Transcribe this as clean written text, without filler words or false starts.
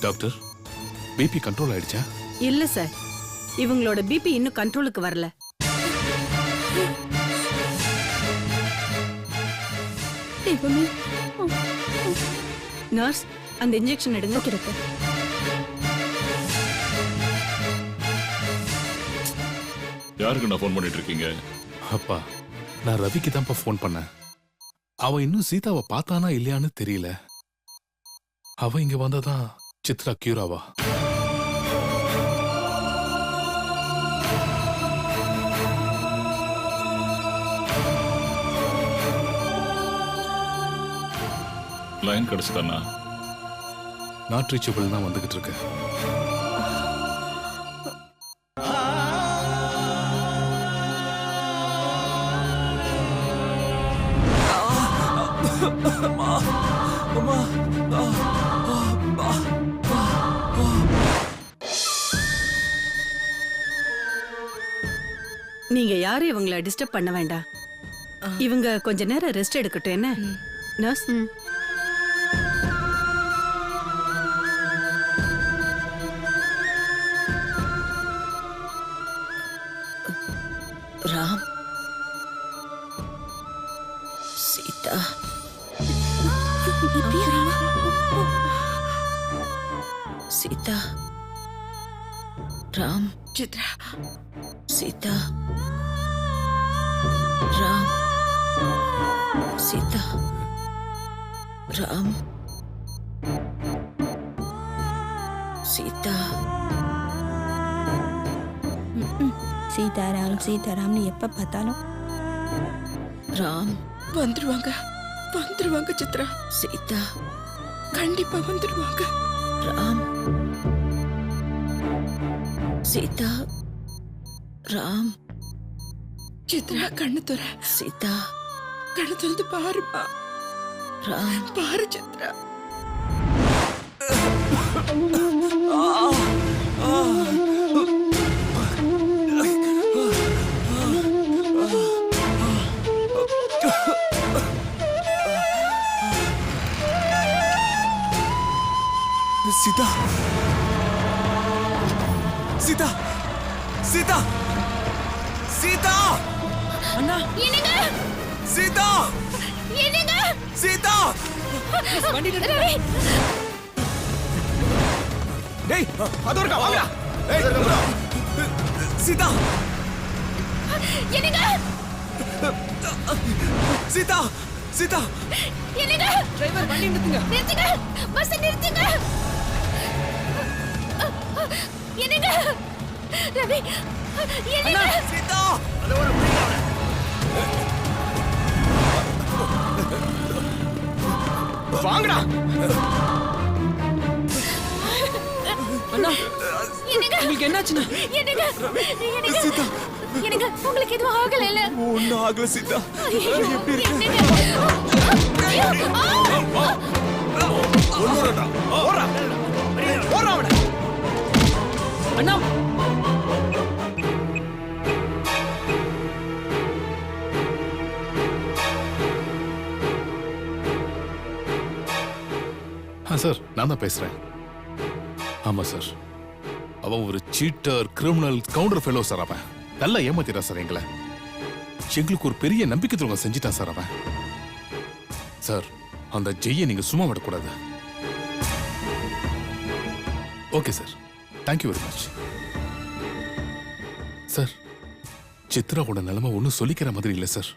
Doctor, BP control ஆயிடுச்சா? இல்ல sir, இவங்களோட பிபி இன்னும் கண்ட்ரோலுக்கு வரல. நர்ஸ், அந்த இன்ஜெக்ஷன் எடுங்க. யாருக்கு நான் ஃபோன் பண்ணிட்டு இருக்கீங்க? அப்பா, நான் ரவிக்கு தான்ப்பா ஃபோன் பண்ணேன். அவன் இன்னும் சீதாவை பார்த்தானா இல்லையான்னு தெரியல. அவ இங்க வந்தாதான் சித்ரா கியூராவா? லைன் கிடைச்சதானா? நாட் ரீச்சபிள் தான் வந்துகிட்டு இருக்கு. நீங்க யாரும் இவங்கள டிஸ்டர்ப் பண்ண வேண்டாம். இவங்க கொஞ்ச நேரம் ரெஸ்ட் எடுக்கட்டும். என்ன நர்ஸ்? ராம், சீதா, சீதா, ராம், சித்ரா, சீதா, ராம், சீதா, ராம், சீதா. சீதாராம் சீதாராம்னு எப்ப பார்த்தாலும். ராம் வந்துருவாங்க, வந்துருவாங்க சித்ரா. சீதா கண்டிப்பா வந்துருவாங்க. ராம், சீதா, ராம், சித்ரா கண்ணு துற. சீதா, கண்ணு திறந்து பாருமா. ராம், பாரு சித்ரா. சீதா, சீதா, சீதா, சீதா, அண்ணா, என்னங்க? சீதா, என்னங்க? சீதா. வண்டி நிறுத்து. டேய், அது ஒருக்கா வாங்கடா. டேய், சீதா, என்னங்க? சீதா, சீதா. என்னங்க? டிரைவர் வண்டி நிறுத்துங்க. நிறுத்துங்க, பஸ் நிறுத்துங்க. என்னங்க? ரவி, என்னங்க? சீதா, அது ஒரு புரியல. வாங்கடா. அண்ணா, என்னங்க? உங்களுக்கு என்னாச்சுண்ணா? என்னங்க? என்னங்க? என்னங்க? உங்களுக்கு எதுவும் ஆகல இல்ல? ஒண்ணும் ஆகல சீதா. ஐயோ, எப்படி இருக்கு? என்னங்க? ஒண்ணுடா. ஓடுறா. ஓடுறா அவன. அண்ணா, சார், நான் தான் பேசுறேன். ஆமா சார், அவன் ஒரு cheater, criminal, counter fellow sir. அவன் நல்லா ஏமாத்திட்டான் சார் எங்களை. எங்களுக்கு ஒரு பெரிய நம்பிக்கை துரோகம் செஞ்சிட்டான் சார் அவன். சார், அந்த ஜெய்யை நீங்க சும்மா விடக்கூடாது. Okay sir, thank you very much. Sir, சித்ராவோட நிலைமை ஒன்றும் சொல்லிக்கிற மாதிரி இல்லை சார்.